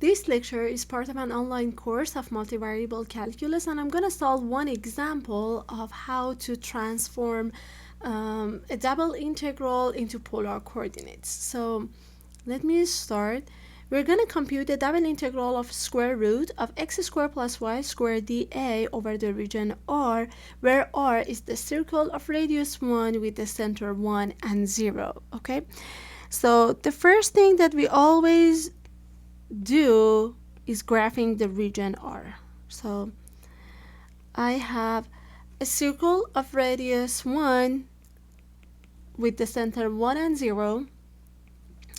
This lecture is part of an online course of multivariable calculus, and I'm going to solve one example of how to transform a double integral into polar coordinates. So let me start. We're going to compute the double integral of square root of x squared plus y squared dA over the region R, where R is the circle of radius 1 with the center 1 and 0. Okay, so the first thing that we always do is graphing the region R. So I have a circle of radius 1 with the center 1 and 0.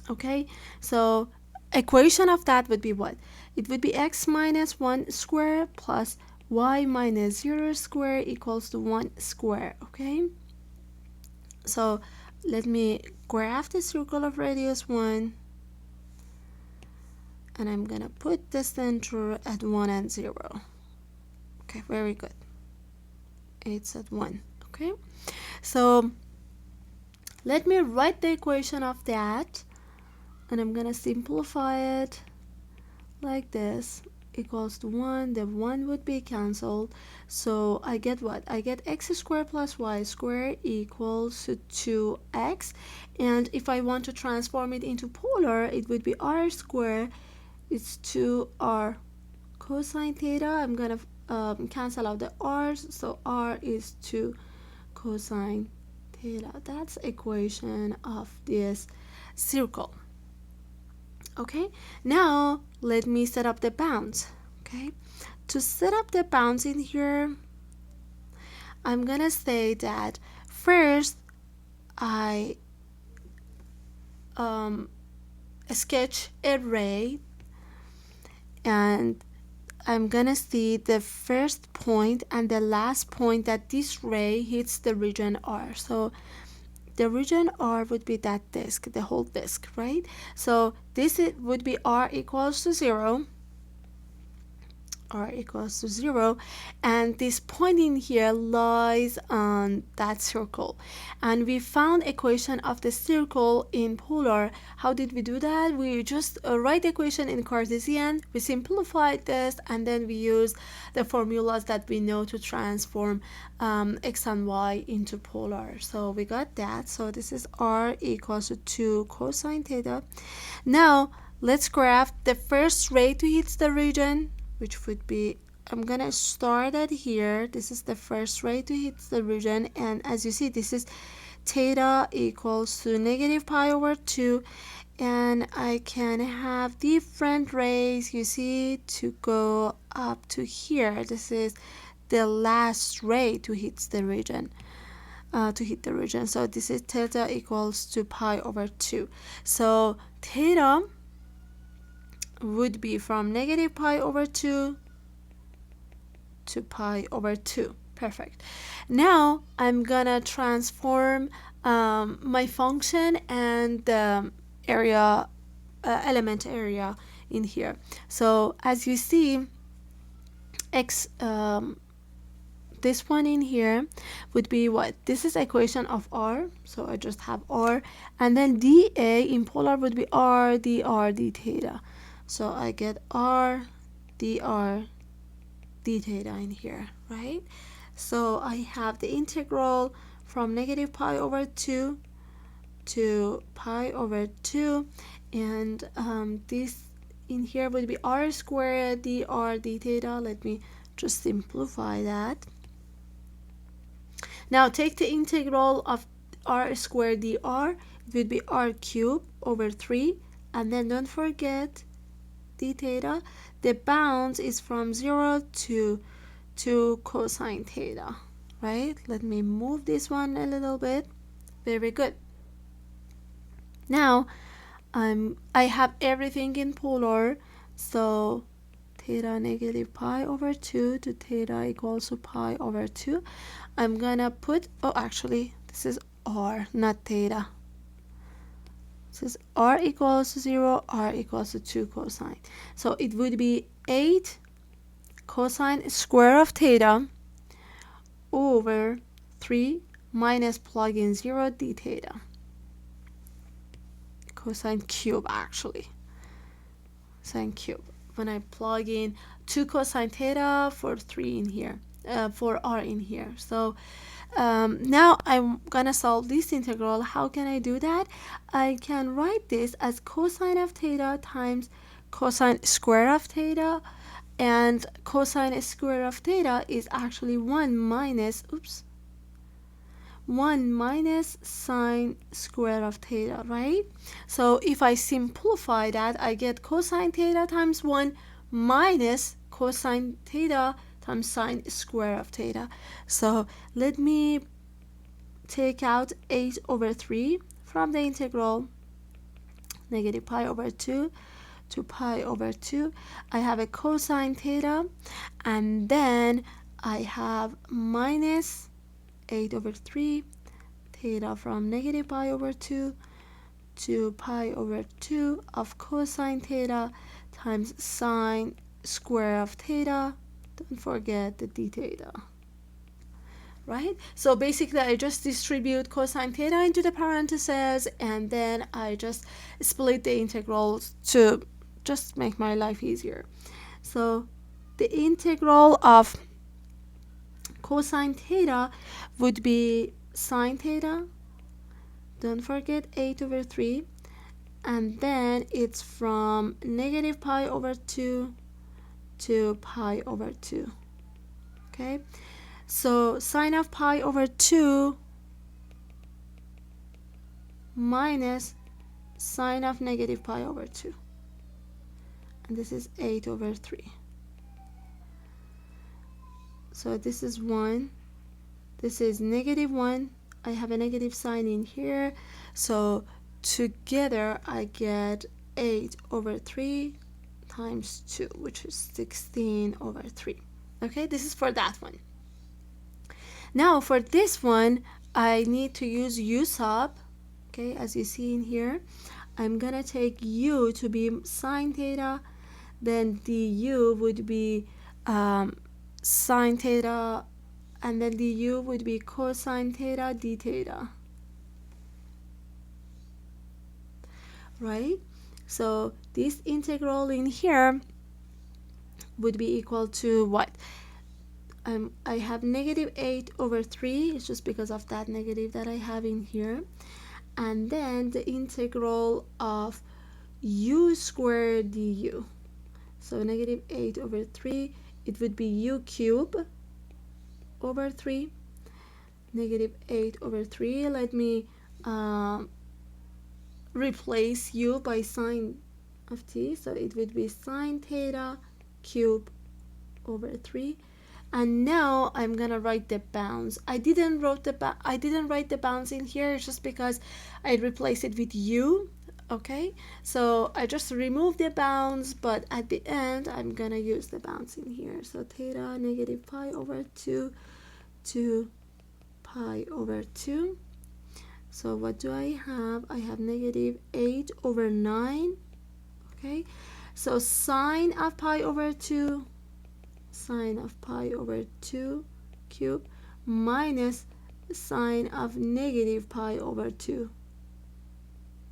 Okay, so equation of that would be what? It would be x minus 1 square plus y minus 0 square equals to 1 square. Okay, so let me graph the circle of radius 1, and I'm gonna put the center at 1 and 0. Okay, very good. It's at 1. Okay, so let me write the equation of that, and I'm gonna simplify it like this. Equals to 1. The 1 would be cancelled, so I get what? I get x squared plus y squared equals to 2x, and if I want to transform it into polar, it would be r squared. It's 2r cosine theta. I'm gonna cancel out the r's, so r is 2 cosine theta. That's equation of this circle. Okay, now let me set up the bounds. Okay, to set up the bounds in here, I'm gonna say that first I sketch a ray, and I'm gonna see the first point and the last point that this ray hits the region R. So the region R would be that disk, the whole disk, right? So this would be R equals to 0. R equals to 0, and this point in here lies on that circle, and we found equation of the circle in polar. How did we do that? We just write the equation in Cartesian, we simplified this, and then we use the formulas that we know to transform x and y into polar. So we got that. So this is R equals to 2 cosine theta. Now let's graph the first ray to hit the region, which would be, I'm gonna start at here. This is the first ray to hit the region, and as you see, this is theta equals to negative pi over 2, and I can have different rays, you see, to go up to here. This is the last ray to hit the region. So this is theta equals to pi over 2. So theta would be from negative pi over 2 to pi over 2. Perfect. Now I'm gonna transform my function and the area, element area in here. So as you see, x this one in here would be what? This is equation of R, so I just have R, and then dA in polar would be R dr d theta. So I get r dr d theta in here, right? So I have the integral from negative pi over 2 to pi over 2, and this in here would be r squared dr d theta. Let me just simplify that. Now take the integral of r squared dr. It would be r cubed over 3, and then don't forget d theta. The bounds is from 0 to 2 cosine theta, right? Let me move this one a little bit. Very good. Now I have everything in polar, so theta negative pi over 2 to theta equals to pi over 2. I'm gonna put, oh actually this is r, not theta. This is r equals to 0, r equals to 2 cosine. So it would be 8 cosine square of theta over 3 minus plug in 0 d theta. Cosine cube actually. Sine cube. when I plug in 2 cosine theta for 3 in here, for r in here. So now I'm gonna solve this integral. How can I do that? I can write this as cosine of theta times cosine square of theta, and cosine square of theta is actually 1 minus sine square of theta, right? So if I simplify that, I get cosine theta times 1 minus cosine theta times sine square of theta. So let me take out 8 over 3 from the integral, negative pi over 2 to pi over 2. I have a cosine theta, and then I have minus 8 over 3 theta from negative pi over 2 to pi over 2 of cosine theta times sine square of theta. Don't forget the d theta. Right? So basically I just distribute cosine theta into the parentheses, and then I just split the integrals to just make my life easier. So the integral of cosine theta would be sine theta, don't forget 8 over 3, and then it's from negative pi over 2 to pi over 2. Okay, so sine of pi over 2 minus sine of negative pi over 2, and this is 8 over 3. So this is 1, this is negative 1, I have a negative sign in here, so together I get 8 over 3 times 2, which is 16 over 3. Okay, this is for that one. Now for this one, I need to use u sub. Okay, as you see in here, I'm gonna take u to be sine theta, then du would be sine theta, and then du would be cosine theta d theta. Right? So this integral in here would be equal to what? I have negative 8 over 3. It's just because of that negative that I have in here. And then the integral of u squared du. So negative 8 over 3, it would be u cubed over 3. Negative 8 over 3. Let me replace u by sine of t. So it would be sine theta cubed over 3. And now I'm gonna write the bounds. I didn't write the bounds in here just because I replaced it with u. Okay, so I just removed the bounds, but at the end I'm gonna use the bounds in here. So theta negative pi over 2 to pi over 2. So what do I have? I have negative 8 over 9. Okay, so sine of pi over 2, sine of pi over 2 cubed minus sine of negative pi over 2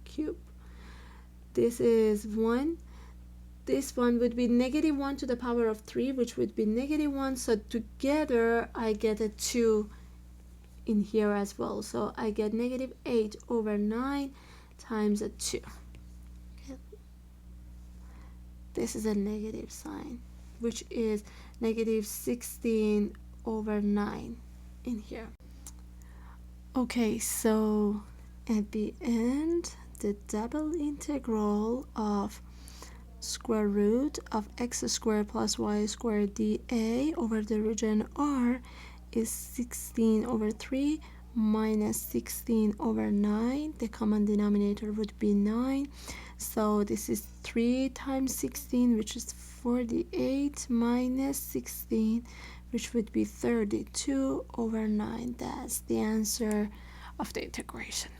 cubed. This is 1. This one would be negative 1 to the power of 3, which would be negative 1. So together I get a 2 in here as well. So I get negative 8 over 9 times a 2. Okay. This is a negative sign, which is negative 16 over 9 in here. Okay, so at the end, the double integral of square root of x squared plus y squared dA over the region R is 16 over 3 minus 16 over 9. The common denominator would be 9. So this is 3 times 16, which is 48, minus 16, which would be 32 over 9. That's the answer of the integration.